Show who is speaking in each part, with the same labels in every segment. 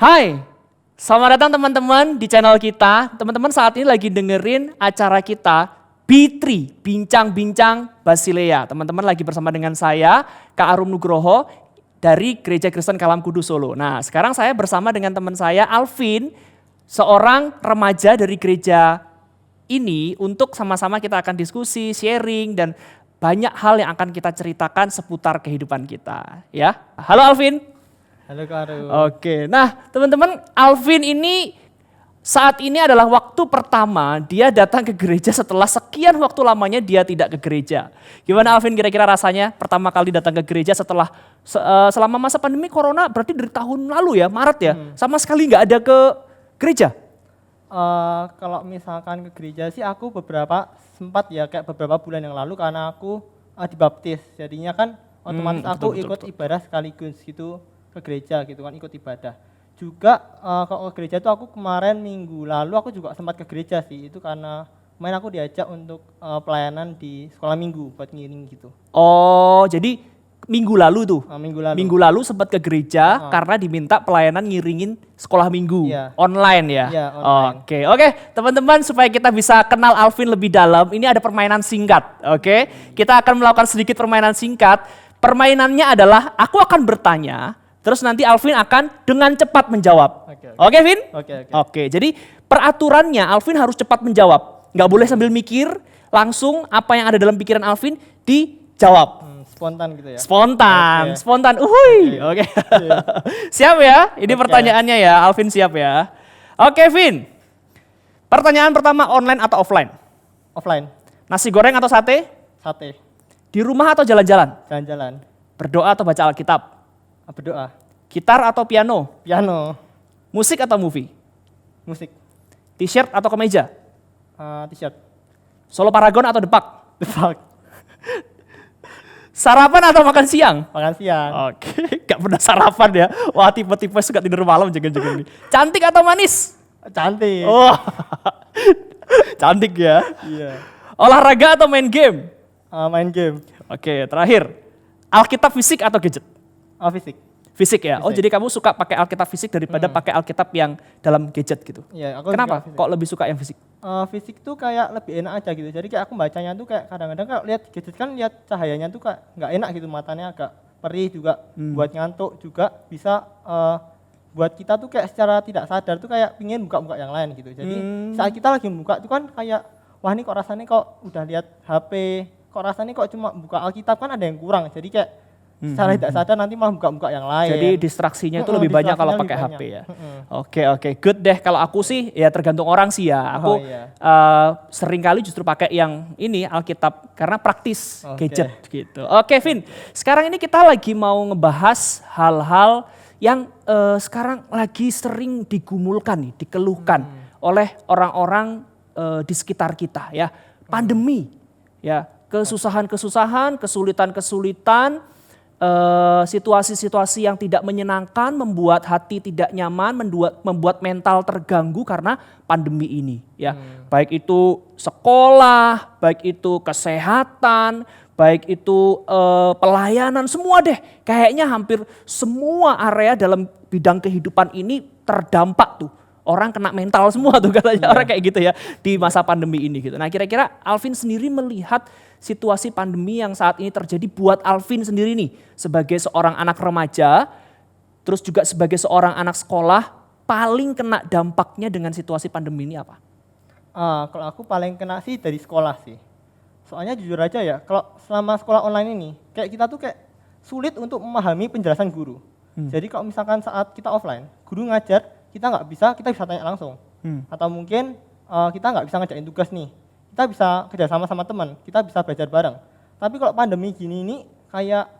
Speaker 1: Hai, selamat datang teman-teman di channel kita. Teman-teman saat ini lagi dengerin acara kita B3, Bincang-Bincang Basilea. Teman-teman lagi bersama dengan saya, Kak Arum Nugroho dari Gereja Kristen Kalam Kudus Solo. Nah sekarang saya bersama dengan teman saya Alvin, seorang remaja dari gereja ini untuk sama-sama kita akan diskusi, sharing, dan banyak hal yang akan kita ceritakan seputar kehidupan kita. Ya, halo Alvin.
Speaker 2: Halo Kak Aru.
Speaker 1: Oke, nah teman-teman, Alvin ini saat ini adalah waktu pertama dia datang ke gereja setelah sekian waktu lamanya dia tidak ke gereja. Gimana Alvin kira-kira rasanya pertama kali datang ke gereja setelah selama masa pandemi corona, berarti dari tahun lalu ya, Maret ya, sama sekali nggak ada ke gereja?
Speaker 2: Kalau misalkan ke gereja sih aku sempat ya kayak beberapa bulan yang lalu karena aku dibaptis. Jadinya kan otomatis aku ikut ibadah sekaligus gitu ke gereja gitu kan, ikut ibadah. Juga kalau ke gereja itu aku kemarin minggu lalu aku juga sempat ke gereja sih, itu karena main aku diajak untuk pelayanan di sekolah minggu buat ngiring gitu.
Speaker 1: Oh, jadi minggu lalu tuh?
Speaker 2: Minggu lalu
Speaker 1: sempat ke gereja karena diminta pelayanan ngiringin sekolah minggu online ya?
Speaker 2: Iya, online.
Speaker 1: Oke, teman-teman supaya kita bisa kenal Alvin lebih dalam, ini ada permainan singkat, oke? Kita akan melakukan sedikit permainan singkat. Permainannya adalah aku akan bertanya, terus nanti Alvin akan dengan cepat menjawab. Oke, Vin? Oke, jadi peraturannya Alvin harus cepat menjawab. Nggak boleh sambil mikir, langsung apa yang ada dalam pikiran Alvin dijawab.
Speaker 2: Spontan gitu ya?
Speaker 1: Spontan. Oke. Siap ya? Ini pertanyaannya ya, Alvin siap ya? Oke, Vin. Pertanyaan pertama, online atau offline?
Speaker 2: Offline.
Speaker 1: Nasi goreng atau sate?
Speaker 2: Sate.
Speaker 1: Di rumah atau jalan-jalan?
Speaker 2: Jalan-jalan.
Speaker 1: Berdoa atau baca Alkitab?
Speaker 2: Berdoa.
Speaker 1: Gitar atau piano?
Speaker 2: Piano.
Speaker 1: Musik atau movie?
Speaker 2: Musik.
Speaker 1: T-shirt atau kemeja?
Speaker 2: T-shirt.
Speaker 1: Solo Paragon atau Depak?
Speaker 2: Depak.
Speaker 1: Sarapan atau makan siang?
Speaker 2: Makan siang.
Speaker 1: Oke, gak pernah sarapan ya. Wah, tipe-tipe suka tidur malam jangan-jangan nih. Cantik atau manis?
Speaker 2: Cantik.
Speaker 1: Oh, cantik ya.
Speaker 2: Iya.
Speaker 1: Olahraga atau main game?
Speaker 2: Main game.
Speaker 1: Oke, terakhir. Alkitab fisik atau gadget?
Speaker 2: Fisik.
Speaker 1: Fisik ya? Oh,
Speaker 2: Fisik.
Speaker 1: jadi kamu suka pakai Alkitab fisik daripada pakai Alkitab yang dalam gadget gitu?
Speaker 2: Iya, aku
Speaker 1: Kenapa?
Speaker 2: suka fisik.
Speaker 1: Kok lebih suka yang fisik?
Speaker 2: Fisik tuh kayak lebih enak aja gitu. Jadi kayak aku bacanya tuh kayak kadang-kadang kalau lihat gadget kan lihat cahayanya tuh kayak nggak enak gitu, matanya agak perih juga, buat ngantuk juga bisa buat kita tuh kayak secara tidak sadar tuh kayak pingin buka-buka yang lain gitu. Jadi saat kita lagi buka tuh kan kayak wah ini kok rasanya kok udah lihat HP, kok rasanya kok cuma buka Alkitab kan ada yang kurang. Jadi kayak secara tidak sadar nanti malah buka-buka yang lain.
Speaker 1: Jadi distraksinya itu lebih banyak kalau pakai HP ya. Oke, good deh. Kalau aku sih ya tergantung orang sih ya. Aku sering kali justru pakai yang ini Alkitab karena praktis gadget gitu. Oke, Vin. Sekarang ini kita lagi mau ngebahas hal-hal yang sekarang lagi sering digumulkan nih, dikeluhkan oleh orang-orang di sekitar kita ya. Pandemi ya, kesusahan-kesusahan, kesulitan-kesulitan, situasi-situasi yang tidak menyenangkan, membuat hati tidak nyaman, membuat mental terganggu karena pandemi ini ya. Baik itu sekolah, baik itu kesehatan, baik itu pelayanan, semua deh. Kayaknya hampir semua area dalam bidang kehidupan ini terdampak tuh. Orang kena mental semua tuh katanya orang kayak gitu ya di masa pandemi ini gitu. Nah kira-kira Alvin sendiri melihat situasi pandemi yang saat ini terjadi buat Alvin sendiri nih sebagai seorang anak remaja, terus juga sebagai seorang anak sekolah, paling kena dampaknya dengan situasi pandemi ini apa?
Speaker 2: Kalau aku paling kena sih dari sekolah sih. Soalnya jujur aja ya, kalau selama sekolah online ini, kayak kita tuh kayak sulit untuk memahami penjelasan guru. Jadi kalau misalkan saat kita offline, guru ngajar, kita bisa tanya langsung. Atau mungkin kita nggak bisa ngajakin tugas nih. Kita bisa kerjasama sama teman, kita bisa belajar bareng. Tapi kalau pandemi gini ini kayak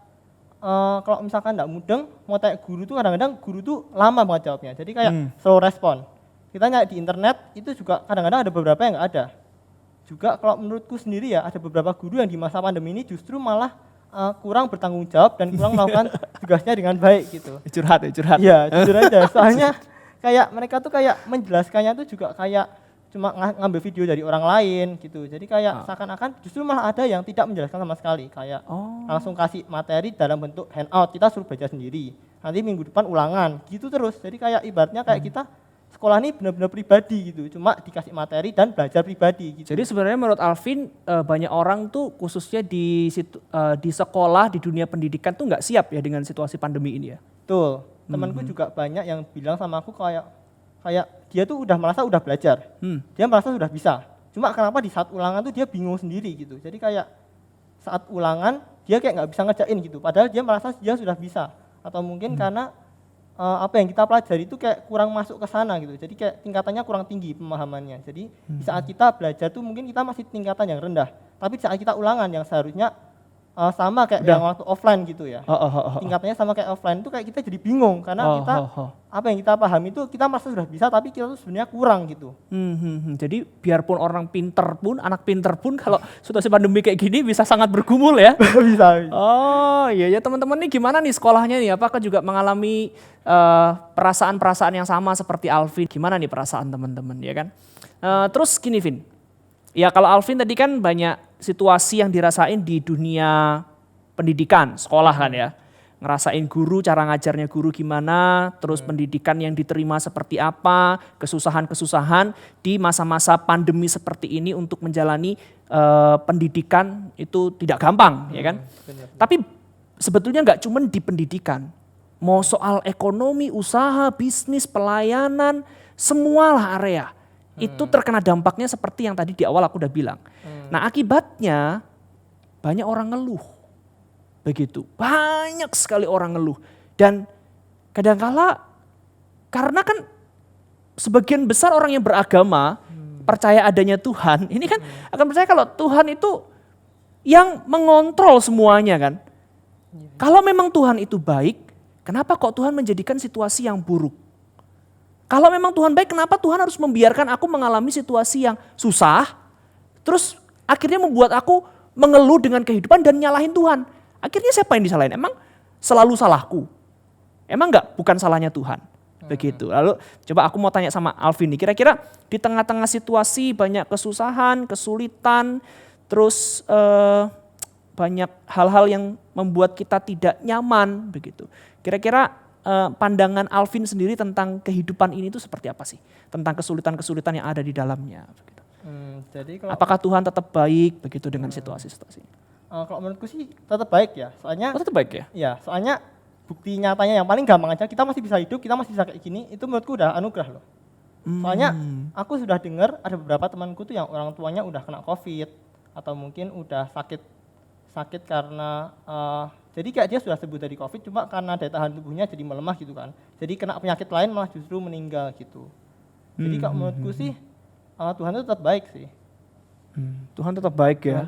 Speaker 2: kalau misalkan nggak mudeng, mau tanya guru tuh kadang-kadang guru tuh lama banget jawabnya. Jadi kayak slow respon. Kita nyari di internet itu juga kadang-kadang ada beberapa yang nggak ada. Juga kalau menurutku sendiri ya ada beberapa guru yang di masa pandemi ini justru malah kurang bertanggung jawab dan kurang melakukan tugasnya dengan baik gitu.
Speaker 1: Curhat.
Speaker 2: Iya, jujur aja. Soalnya kayak mereka tuh kayak menjelaskannya tuh juga kayak cuma ngambil video dari orang lain gitu. Jadi kayak seakan-akan justru malah ada yang tidak menjelaskan sama sekali. Kayak langsung kasih materi dalam bentuk handout, kita suruh baca sendiri. Nanti minggu depan ulangan, gitu terus. Jadi kayak ibaratnya kayak kita sekolah ini benar-benar pribadi gitu. Cuma dikasih materi dan belajar pribadi gitu.
Speaker 1: Jadi sebenarnya menurut Alvin banyak orang tuh khususnya di sekolah, di dunia pendidikan tuh nggak siap ya dengan situasi pandemi ini ya?
Speaker 2: Betul. Temanku juga banyak yang bilang sama aku kayak dia tuh udah merasa udah belajar, dia merasa sudah bisa. Cuma kenapa di saat ulangan tuh dia bingung sendiri gitu. Jadi kayak saat ulangan dia kayak nggak bisa ngerjain gitu. Padahal dia merasa dia sudah bisa. Atau mungkin karena apa yang kita pelajari itu kayak kurang masuk ke sana gitu. Jadi kayak tingkatannya kurang tinggi pemahamannya. Jadi di saat kita belajar tuh mungkin kita masih tingkatan yang rendah. Tapi di saat kita ulangan yang seharusnya sama kayak yang waktu offline gitu ya. Tingkatannya sama kayak offline itu kayak kita jadi bingung karena kita apa yang kita pahami itu kita merasa sudah bisa tapi kita tuh sebenarnya kurang gitu.
Speaker 1: Jadi biarpun orang pinter pun, anak pinter pun kalau situasi pandemi kayak gini bisa sangat bergumul ya.
Speaker 2: Bisa.
Speaker 1: Oh iya ya teman-teman nih gimana nih sekolahnya nih? Apakah juga mengalami perasaan-perasaan yang sama seperti Alvin? Gimana nih perasaan teman-teman ya kan? Terus gini Vin, ya kalau Alvin tadi kan banyak situasi yang dirasain di dunia pendidikan, sekolah kan ya. Ngerasain guru, cara ngajarnya guru gimana, terus pendidikan yang diterima seperti apa, kesusahan-kesusahan di masa-masa pandemi seperti ini untuk menjalani pendidikan itu tidak gampang ya kan. Tapi sebetulnya nggak cuma di pendidikan, mau soal ekonomi, usaha, bisnis, pelayanan, semualah area. Itu terkena dampaknya seperti yang tadi di awal aku udah bilang. Nah akibatnya banyak orang ngeluh. Begitu, banyak sekali orang ngeluh. Dan kadangkala karena kan sebagian besar orang yang beragama percaya adanya Tuhan. Ini kan akan percaya kalau Tuhan itu yang mengontrol semuanya kan. Kalau memang Tuhan itu baik, kenapa kok Tuhan menjadikan situasi yang buruk? Kalau memang Tuhan baik, kenapa Tuhan harus membiarkan aku mengalami situasi yang susah, terus akhirnya membuat aku mengeluh dengan kehidupan dan nyalahin Tuhan. Akhirnya siapa yang disalahin? Emang selalu salahku? Emang enggak? Bukan salahnya Tuhan. Begitu. Lalu coba aku mau tanya sama Alvin nih, kira-kira di tengah-tengah situasi banyak kesusahan, kesulitan, terus banyak hal-hal yang membuat kita tidak nyaman, begitu. Kira-kira pandangan Alvin sendiri tentang kehidupan ini itu seperti apa sih? Tentang kesulitan-kesulitan yang ada di dalamnya. Begitu.
Speaker 2: Jadi kalau
Speaker 1: apakah Tuhan tetap baik begitu dengan situasi-situasi?
Speaker 2: Kalau menurutku sih tetap baik ya. Soalnya
Speaker 1: tetap baik ya?
Speaker 2: Iya, soalnya bukti nyatanya yang paling gampang aja kita masih bisa hidup, kita masih bisa kayak gini, itu menurutku udah anugerah loh. Soalnya aku sudah dengar ada beberapa temanku tuh yang orang tuanya udah kena COVID atau mungkin udah sakit karena jadi kayak dia sudah sembuh dari COVID, cuma karena daya tahan tubuhnya jadi melemah gitu kan. Jadi kena penyakit lain malah justru meninggal gitu. Jadi kalau menurutku sih Tuhan itu tetap baik sih.
Speaker 1: Tuhan tetap baik ya.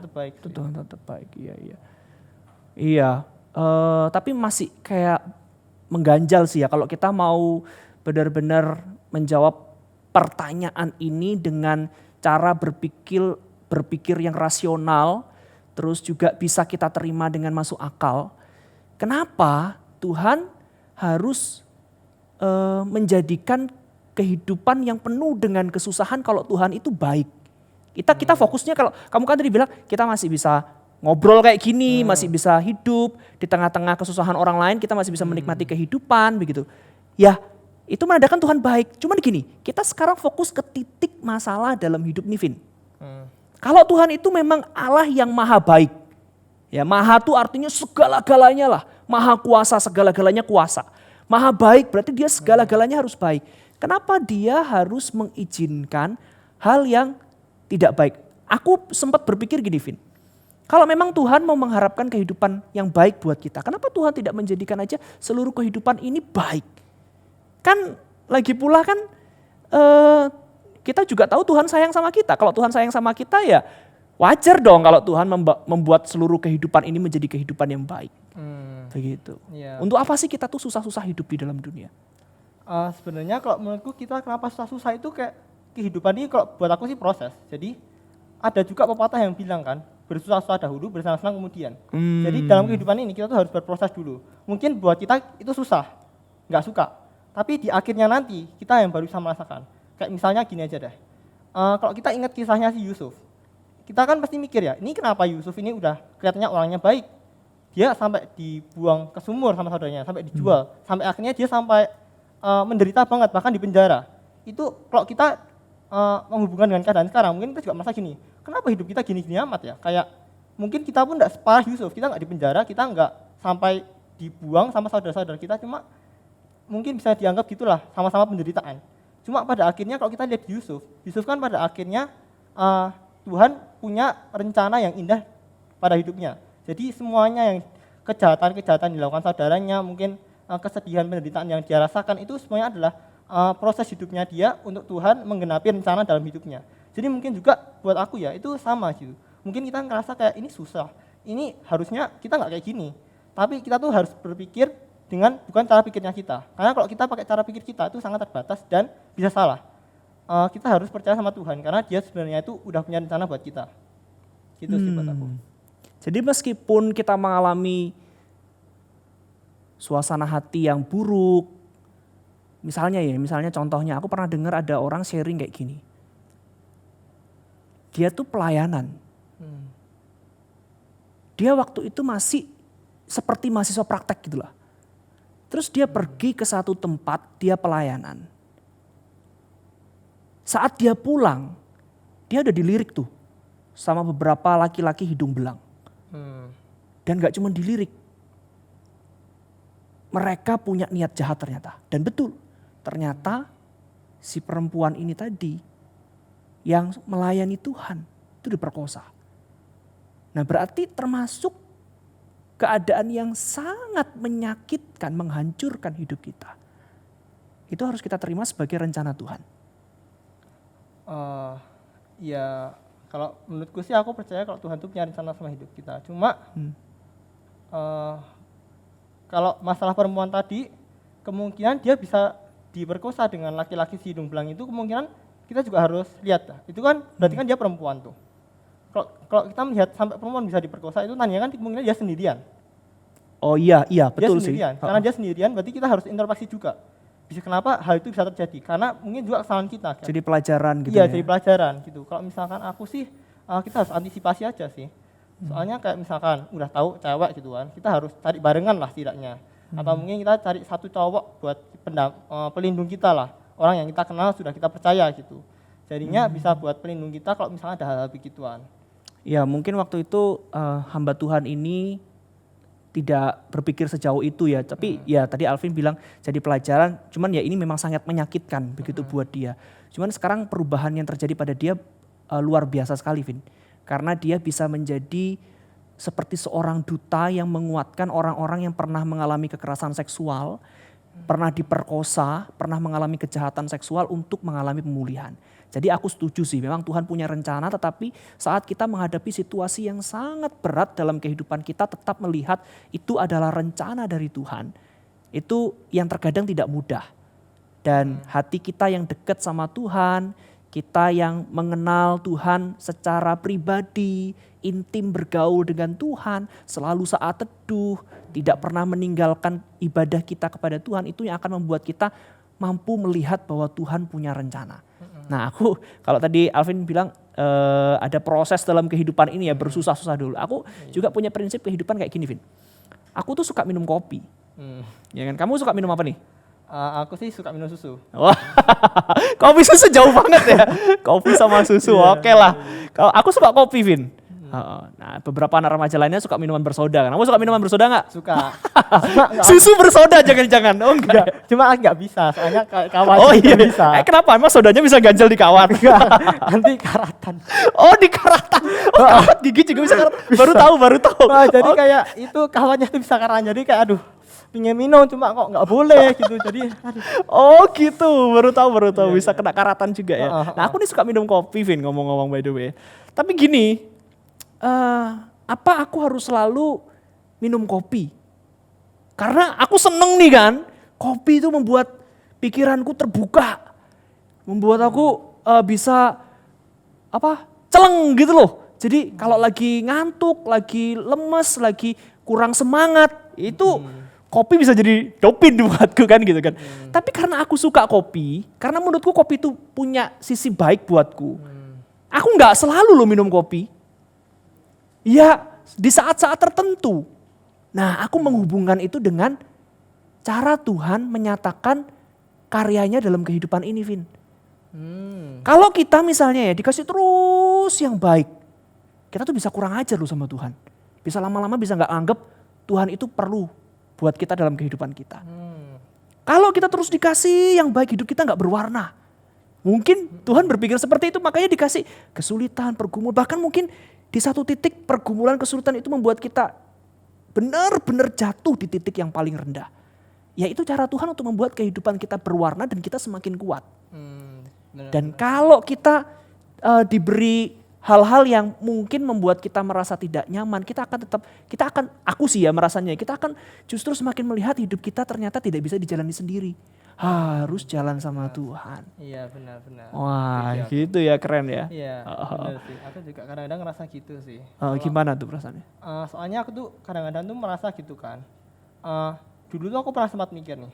Speaker 1: Tuhan tetap baik, iya. Iya, tapi masih kayak mengganjal sih ya kalau kita mau benar-benar menjawab pertanyaan ini dengan cara berpikir yang rasional. Terus juga bisa kita terima dengan masuk akal. Kenapa Tuhan harus menjadikan kehidupan yang penuh dengan kesusahan kalau Tuhan itu baik? Kita fokusnya kalau kamu kan tadi bilang kita masih bisa ngobrol kayak gini, masih bisa hidup di tengah-tengah kesusahan orang lain, kita masih bisa menikmati kehidupan begitu. Ya itu menandakan Tuhan baik. Cuman gini, kita sekarang fokus ke titik masalah dalam hidup nih Vin. Kalau Tuhan itu memang Allah yang maha baik. Ya, maha itu artinya segala-galanya lah. Maha kuasa, segala-galanya kuasa. Maha baik berarti dia segala-galanya harus baik. Kenapa dia harus mengizinkan hal yang tidak baik? Aku sempat berpikir gini Vin. Kalau memang Tuhan mau mengharapkan kehidupan yang baik buat kita, kenapa Tuhan tidak menjadikan aja seluruh kehidupan ini baik? Kan lagi pula kan kita juga tahu Tuhan sayang sama kita. Kalau Tuhan sayang sama kita ya wajar dong kalau Tuhan membuat seluruh kehidupan ini menjadi kehidupan yang baik. Begitu. Ya. Untuk apa sih kita tuh susah-susah hidup di dalam dunia?
Speaker 2: Sebenarnya kalau menurutku kita kenapa susah-susah itu kayak kehidupan ini kalau buat aku sih proses. Jadi ada juga pepatah yang bilang kan, bersusah-susah dahulu, bersenang-senang kemudian. Jadi dalam kehidupan ini kita tuh harus berproses dulu. Mungkin buat kita itu susah, nggak suka. Tapi di akhirnya nanti kita yang baru bisa merasakan. Kayak misalnya gini aja deh, kalau kita ingat kisahnya si Yusuf, kita kan pasti mikir ya, ini kenapa Yusuf ini udah kelihatannya orangnya baik, dia sampai dibuang ke sumur sama saudaranya, sampai dijual, sampai akhirnya dia sampai menderita banget, bahkan di penjara. Itu kalau kita menghubungkan dengan keadaan sekarang, mungkin kita juga merasa gini, kenapa hidup kita gini-gini amat ya? Kayak mungkin kita pun nggak separah Yusuf, kita nggak di penjara, kita nggak sampai dibuang sama saudara-saudara kita, cuma mungkin bisa dianggap gitulah, sama-sama penderitaan. Cuma pada akhirnya kalau kita lihat Yusuf kan pada akhirnya Tuhan punya rencana yang indah pada hidupnya. Jadi semuanya yang kejahatan-kejahatan dilakukan saudaranya, mungkin kesedihan, penderitaan yang dia rasakan itu semuanya adalah proses hidupnya dia untuk Tuhan menggenapi rencana dalam hidupnya. Jadi mungkin juga buat aku ya itu sama gitu. Mungkin kita ngerasa kayak ini susah, ini harusnya kita nggak kayak gini. Tapi kita tuh harus berpikir dengan bukan cara pikirnya kita. Karena kalau kita pakai cara pikir kita itu sangat terbatas dan bisa salah. Kita harus percaya sama Tuhan karena dia sebenarnya itu udah punya rencana buat kita. Gitu sih buat aku.
Speaker 1: Jadi meskipun kita mengalami suasana hati yang buruk, misalnya contohnya aku pernah dengar ada orang sharing kayak gini. Dia tuh pelayanan. Dia waktu itu masih seperti mahasiswa praktek gitulah. Terus dia pergi ke satu tempat, dia pelayanan. Saat dia pulang, dia udah dilirik tuh sama beberapa laki-laki hidung belang. Dan gak cuma dilirik, mereka punya niat jahat ternyata. Dan betul, ternyata si perempuan ini tadi yang melayani Tuhan itu diperkosa. Nah berarti termasuk keadaan yang sangat menyakitkan, menghancurkan hidup kita. Itu harus kita terima sebagai rencana Tuhan.
Speaker 2: Ya kalau menurutku sih aku percaya kalau Tuhan itu punya rencana sama hidup kita. Cuma kalau masalah perempuan tadi, kemungkinan dia bisa diperkosa dengan laki-laki si hidung belang itu, kemungkinan kita juga harus lihat. Itu kan berarti kan dia perempuan tuh. Kalau kita melihat sampai perempuan bisa diperkosa itu tandanya kan kemungkinan dia sendirian.
Speaker 1: Oh iya betul
Speaker 2: dia sendirian.
Speaker 1: sih.
Speaker 2: Karena dia sendirian berarti kita harus introspeksi juga. Bisa kenapa hal itu bisa terjadi? Karena mungkin juga kesalahan kita. Kan?
Speaker 1: Jadi pelajaran gitu
Speaker 2: iya,
Speaker 1: ya?
Speaker 2: jadi pelajaran gitu. Kalau misalkan aku sih, kita harus antisipasi aja sih. Soalnya kayak misalkan udah tahu cewek gitu kan, kita harus cari barengan lah setidaknya. Atau mungkin kita cari satu cowok buat pelindung kita lah. Orang yang kita kenal sudah kita percaya gitu. Jadinya bisa buat pelindung kita kalau misalnya ada hal-hal begituan.
Speaker 1: Ya mungkin waktu itu hamba Tuhan ini tidak berpikir sejauh itu ya. Tapi ya tadi Alvin bilang jadi pelajaran. Cuman ya ini memang sangat menyakitkan begitu buat dia. Cuman sekarang perubahan yang terjadi pada dia luar biasa sekali Vin. Karena dia bisa menjadi seperti seorang duta yang menguatkan orang-orang yang pernah mengalami kekerasan seksual. Pernah diperkosa, pernah mengalami kejahatan seksual untuk mengalami pemulihan. Jadi aku setuju sih, memang Tuhan punya rencana, tetapi saat kita menghadapi situasi yang sangat berat dalam kehidupan kita, tetap melihat itu adalah rencana dari Tuhan. Itu yang terkadang tidak mudah. Dan hati kita yang dekat sama Tuhan, kita yang mengenal Tuhan secara pribadi, intim bergaul dengan Tuhan, selalu saat teduh, tidak pernah meninggalkan ibadah kita kepada Tuhan, itu yang akan membuat kita mampu melihat bahwa Tuhan punya rencana. Nah aku kalau tadi Alvin bilang ada proses dalam kehidupan ini ya, bersusah-susah dulu. Aku juga punya prinsip kehidupan kayak gini Vin. Aku tuh suka minum kopi. Ya kan? Kamu suka minum apa nih?
Speaker 2: Aku sih suka minum susu.
Speaker 1: Wah, kopi susu jauh banget ya. Kopi sama susu, oke lah. Kalau aku suka kopi, Vin. Nah, beberapa anak remaja lainnya suka minuman bersoda. Kamu suka minuman bersoda nggak?
Speaker 2: Suka.
Speaker 1: Susu bersoda jangan-jangan. Oh enggak.
Speaker 2: Cuma nggak bisa, soalnya kawan
Speaker 1: iya
Speaker 2: bisa.
Speaker 1: Kenapa? Emang sodanya bisa ganjel di kawan?
Speaker 2: Nanti karatan.
Speaker 1: Oh di karatan. Oh karat gigi juga bisa karatan. Baru tahu.
Speaker 2: Nah, jadi kayak itu kawannya tuh bisa karatan. Jadi kayak aduh, pingin minum cuma kok nggak boleh gitu. Jadi aduh.
Speaker 1: Oh gitu, baru tahu bisa kena karatan juga ya. Nah aku nih suka minum kopi Vin, ngomong-ngomong by the way. Tapi gini, apa aku harus selalu minum kopi? Karena aku seneng nih kan, kopi itu membuat pikiranku terbuka, membuat aku bisa celeng gitu loh. Jadi kalau lagi ngantuk, lagi lemes, lagi kurang semangat, itu kopi bisa jadi dopin buatku kan gitu kan. Tapi karena aku suka kopi, karena menurutku kopi itu punya sisi baik buatku. Aku nggak selalu loh minum kopi. Ya di saat-saat tertentu. Nah aku menghubungkan itu dengan cara Tuhan menyatakan karyanya dalam kehidupan ini, Vin. Kalau kita misalnya ya dikasih terus yang baik, kita tuh bisa kurang ajar loh sama Tuhan. Bisa lama-lama bisa nggak anggap Tuhan itu perlu buat kita dalam kehidupan kita. Kalau kita terus dikasih yang baik, hidup kita nggak berwarna. Mungkin Tuhan berpikir seperti itu, makanya dikasih kesulitan, pergumulan. Bahkan mungkin di satu titik pergumulan, kesulitan itu membuat kita benar-benar jatuh di titik yang paling rendah. Ya itu cara Tuhan untuk membuat kehidupan kita berwarna dan kita semakin kuat. Dan kalau kita diberi hal-hal yang mungkin membuat kita merasa tidak nyaman, kita akan aku sih ya merasanya, kita akan justru semakin melihat hidup kita ternyata tidak bisa dijalani sendiri. Harus jalan sama Tuhan.
Speaker 2: Iya benar-benar.
Speaker 1: Wah gitu ya, keren ya.
Speaker 2: Iya benar sih, aku juga kadang-kadang ngerasa gitu sih.
Speaker 1: Gimana tuh perasaannya?
Speaker 2: Soalnya aku tuh kadang-kadang tuh merasa gitu kan. Dulu tuh aku pernah sempat mikir nih,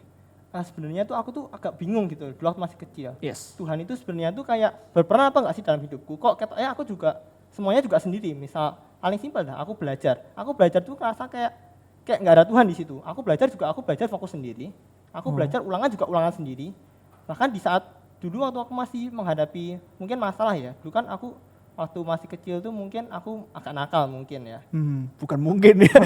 Speaker 2: sebenarnya tuh aku tuh agak bingung gitu dulu waktu masih kecil.
Speaker 1: Yes.
Speaker 2: Tuhan itu sebenarnya tuh kayak berperan apa enggak sih dalam hidupku? Kok katanya aku juga semuanya juga sendiri. Misal paling simpel dah, aku belajar tuh ngerasa kayak nggak ada Tuhan di situ. Aku belajar fokus sendiri. Aku belajar ulangan juga ulangan sendiri. Bahkan di saat dulu waktu aku masih menghadapi mungkin masalah ya, dulu kan aku waktu masih kecil tuh mungkin aku agak nakal mungkin ya.
Speaker 1: Bukan mungkin ya.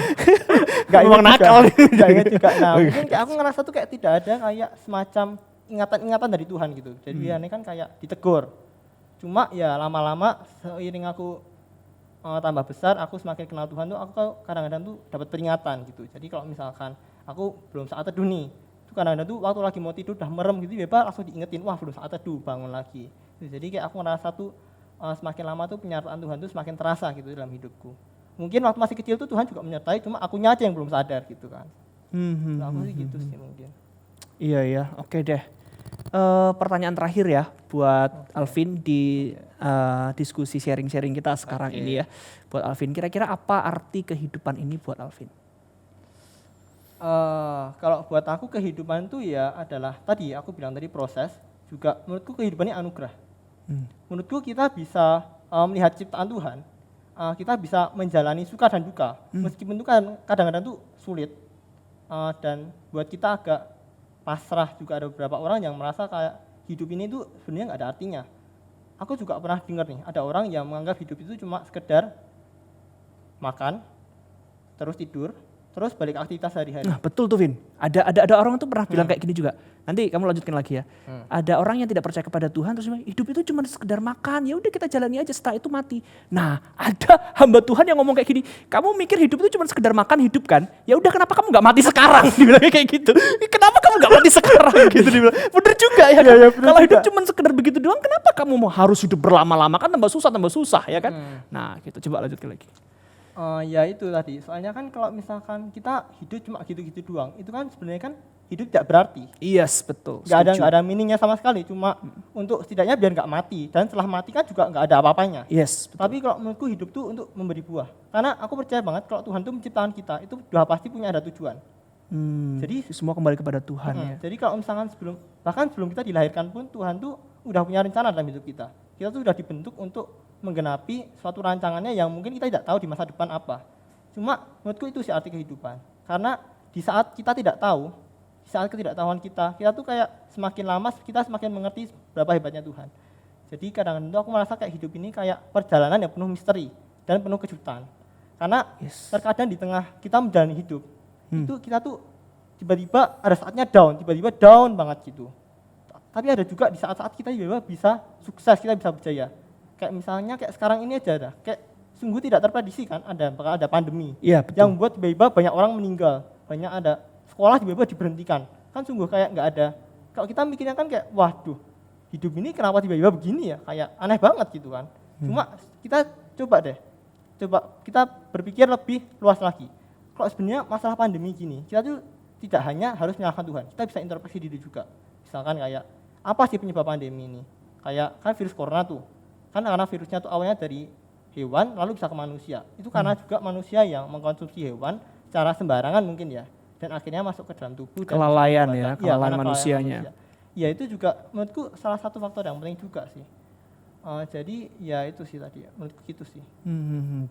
Speaker 2: Gak
Speaker 1: memang nakal.
Speaker 2: Gak inget juga. Nah mungkin kayak aku ngerasa tuh kayak tidak ada kayak semacam ingatan-ingatan dari Tuhan gitu. Jadi ini kan kayak ditegur. Cuma ya lama-lama seiring aku tambah besar, aku semakin kenal Tuhan tuh aku kadang-kadang tuh dapat peringatan gitu. Jadi kalau misalkan aku belum saat teduh nih, tuh kadang-kadang tuh waktu lagi mau tidur udah merem gitu, bebas langsung diingetin, wah belum saat teduh, bangun lagi. Jadi kayak aku ngerasa tuh semakin lama tuh penyertaan Tuhan tuh semakin terasa gitu dalam hidupku. Mungkin waktu masih kecil tuh Tuhan juga menyertai, cuma akunya aja yang belum sadar gitu kan. Aku sih gitu sih mungkin.
Speaker 1: Iya, oke deh. Pertanyaan terakhir ya buat Alvin di diskusi sharing-sharing kita sekarang ini ya. Buat Alvin, kira-kira apa arti kehidupan ini buat Alvin?
Speaker 2: Kalau buat aku kehidupan itu ya adalah tadi aku bilang tadi proses, juga menurutku kehidupan ini anugerah. Menurutku kita bisa melihat ciptaan Tuhan, kita bisa menjalani suka dan duka, meskipun itu kan kadang-kadang tuh sulit dan buat kita agak pasrah. Juga ada beberapa orang yang merasa kayak hidup ini tuh sebenarnya nggak ada artinya. Aku juga pernah dengar nih, ada orang yang menganggap hidup itu cuma sekedar makan, terus tidur, terus balik aktivitas sehari-hari.
Speaker 1: Nah, betul tuh Vin. Ada orang tuh pernah bilang kayak gini juga. Nanti kamu lanjutkan lagi ya. Ada orang yang tidak percaya kepada Tuhan terus bilang, hidup itu cuma sekedar makan, ya udah kita jalani aja, setelah itu mati. Nah, ada hamba Tuhan yang ngomong kayak gini, kamu mikir hidup itu cuma sekedar makan hidup kan? Ya udah kenapa kamu nggak mati sekarang? Dibilang kayak gitu. Kenapa kamu nggak mati sekarang gitu dibilang. Bener juga ya. Kan? Kalau hidup cuma sekedar begitu doang, kenapa kamu mau harus hidup berlama-lama, kan tambah susah ya kan? Nah, gitu coba lanjutkan lagi.
Speaker 2: Ya itu tadi, soalnya kan kalau misalkan kita hidup cuma gitu-gitu doang, itu kan sebenarnya kan hidup tidak berarti.
Speaker 1: Yes, betul.
Speaker 2: Gak ada meaningnya sama sekali, cuma untuk setidaknya biar nggak mati, dan setelah mati kan juga nggak ada apa-apanya.
Speaker 1: Yes, betul.
Speaker 2: Tapi kalau menurutku hidup tuh untuk memberi buah, karena aku percaya banget kalau Tuhan tuh menciptakan kita, itu udah pasti punya ada tujuan.
Speaker 1: Jadi semua kembali kepada Tuhan ya.
Speaker 2: Jadi kalau misalkan bahkan sebelum kita dilahirkan pun Tuhan tuh udah punya rencana dalam hidup kita. Kita tuh udah dibentuk untuk menggenapi suatu rancangannya yang mungkin kita tidak tahu di masa depan apa. Cuma menurutku itu sih arti kehidupan. Karena di saat kita tidak tahu, di saat ketidaktahuan kita tuh kayak semakin lama kita semakin mengerti berapa hebatnya Tuhan. Jadi kadang-kadang aku merasa kayak hidup ini kayak perjalanan yang penuh misteri dan penuh kejutan. Karena terkadang di tengah kita menjalani hidup, itu kita tuh tiba-tiba ada saatnya tiba-tiba down banget gitu. Tapi ada juga di saat-saat kita tiba-tiba bisa sukses, kita bisa berjaya. Kayak misalnya kayak sekarang ini aja ada, kayak sungguh tidak terprediksi kan bakal ada pandemi.
Speaker 1: Iya, betul.
Speaker 2: Yang buat tiba-tiba banyak orang meninggal, banyak ada sekolah tiba-tiba diberhentikan. Kan sungguh kayak nggak ada. Kalau kita mikirnya kan kayak waduh, hidup ini kenapa tiba-tiba begini ya? Kayak aneh banget gitu kan. Cuma kita coba kita berpikir lebih luas lagi. Kalau sebenarnya masalah pandemi gini, kita tuh tidak hanya harus menyalahkan Tuhan, kita bisa introspeksi diri juga. Misalkan kayak apa sih penyebab pandemi ini? Kayak kan virus corona tuh. Kan karena virusnya tuh awalnya dari hewan lalu bisa ke manusia. Itu karena juga manusia yang mengkonsumsi hewan secara sembarangan mungkin ya. dan akhirnya masuk ke dalam tubuh.
Speaker 1: Kelalaian
Speaker 2: dan
Speaker 1: ya,
Speaker 2: Iya,
Speaker 1: kelalaian
Speaker 2: karena
Speaker 1: manusianya.
Speaker 2: Ya itu juga menurutku salah satu faktor yang penting juga sih. Jadi ya itu sih tadi, menurutku gitu sih.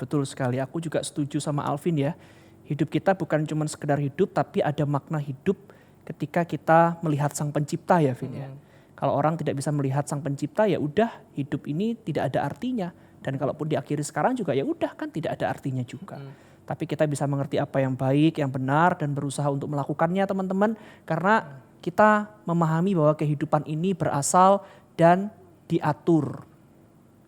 Speaker 1: Betul sekali, aku juga setuju sama Alvin ya. Hidup kita bukan cuma sekedar hidup, tapi ada makna hidup ketika kita melihat Sang Pencipta ya, Vin ya. Kalau orang tidak bisa melihat Sang Pencipta, ya udah hidup ini tidak ada artinya. Dan kalaupun diakhiri sekarang juga ya udah kan tidak ada artinya juga. Tapi kita bisa mengerti apa yang baik, yang benar, dan berusaha untuk melakukannya teman-teman. Karena kita memahami bahwa kehidupan ini berasal dan diatur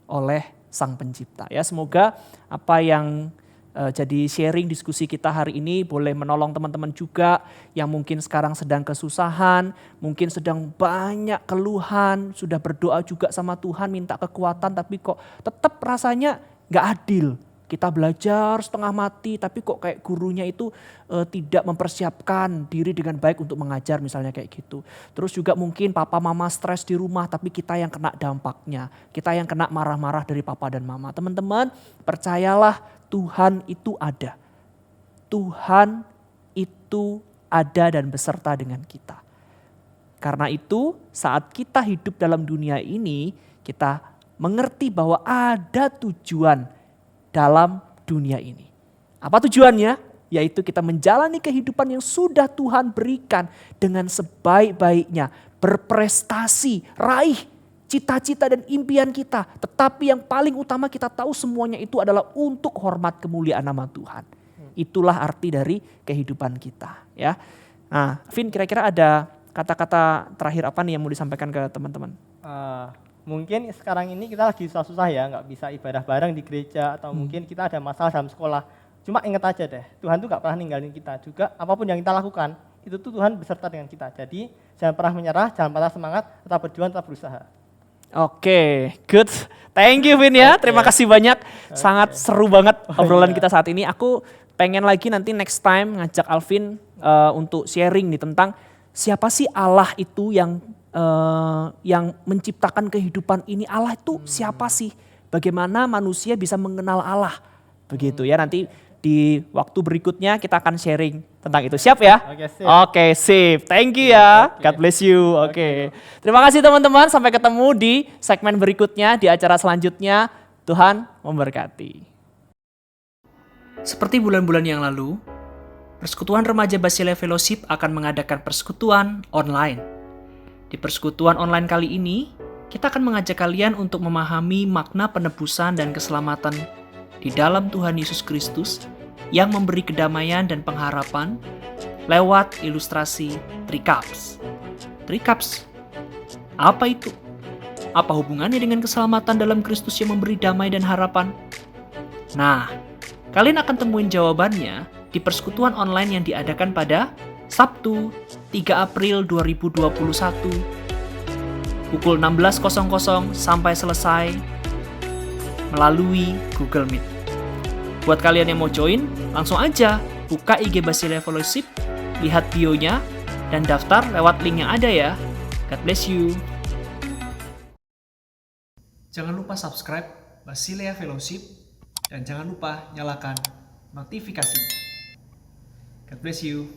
Speaker 1: oleh Sang Pencipta. Ya, semoga apa yang jadi sharing diskusi kita hari ini boleh menolong teman-teman juga yang mungkin sekarang sedang kesusahan, mungkin sedang banyak keluhan, sudah berdoa juga sama Tuhan minta kekuatan tapi kok tetap rasanya gak adil. Kita belajar setengah mati tapi kok kayak gurunya itu tidak mempersiapkan diri dengan baik untuk mengajar misalnya kayak gitu. Terus juga mungkin papa mama stres di rumah tapi kita yang kena dampaknya. Kita yang kena marah-marah dari papa dan mama. Teman-teman percayalah Tuhan itu ada. Tuhan itu ada dan beserta dengan kita. Karena itu saat kita hidup dalam dunia ini kita mengerti bahwa ada tujuan dalam dunia ini. Apa tujuannya? Yaitu kita menjalani kehidupan yang sudah Tuhan berikan dengan sebaik-baiknya. Berprestasi, raih cita-cita dan impian kita. Tetapi yang paling utama kita tahu semuanya itu adalah untuk hormat kemuliaan nama Tuhan. Itulah arti dari kehidupan kita. Ya. Nah, Vin, kira-kira ada kata-kata terakhir apa nih yang mau disampaikan ke teman-teman?
Speaker 2: Mungkin sekarang ini kita lagi susah-susah ya, nggak bisa ibadah bareng di gereja atau mungkin kita ada masalah dalam sekolah. Cuma ingat aja deh, Tuhan tuh nggak pernah ninggalin kita juga. Apapun yang kita lakukan, itu tuh Tuhan beserta dengan kita. Jadi jangan pernah menyerah, jangan patah semangat, tetap berjuang, tetap berusaha.
Speaker 1: Oke, good. Thank you Vin ya, terima kasih banyak. Sangat seru banget obrolan kita saat ini. Aku pengen lagi nanti next time ngajak Alvin untuk sharing nih tentang siapa sih Allah itu yang menciptakan kehidupan ini. Allah itu siapa sih? Bagaimana manusia bisa mengenal Allah? Begitu ya, nanti di waktu berikutnya kita akan sharing tentang itu. Siap ya? Oke, sip. Thank you ya. God bless you. Oke. Terima kasih teman-teman. Sampai ketemu di segmen berikutnya, di acara selanjutnya. Tuhan memberkati. Seperti bulan-bulan yang lalu, Persekutuan Remaja Basilia Fellowship akan mengadakan persekutuan online. Di persekutuan online kali ini, kita akan mengajak kalian untuk memahami makna penebusan dan keselamatan di dalam Tuhan Yesus Kristus yang memberi kedamaian dan pengharapan lewat ilustrasi Trikaps. Trikaps, apa itu? Apa hubungannya dengan keselamatan dalam Kristus yang memberi damai dan harapan? Nah, kalian akan temuin jawabannya di persekutuan online yang diadakan pada Sabtu 3 April 2021 pukul 16.00 sampai selesai melalui Google Meet. Buat kalian yang mau join, langsung aja buka IG Basilia Fellowship, lihat bio-nya, dan daftar lewat link yang ada ya. God bless you. Jangan lupa subscribe Basilia Fellowship dan jangan lupa nyalakan notifikasi. God bless you.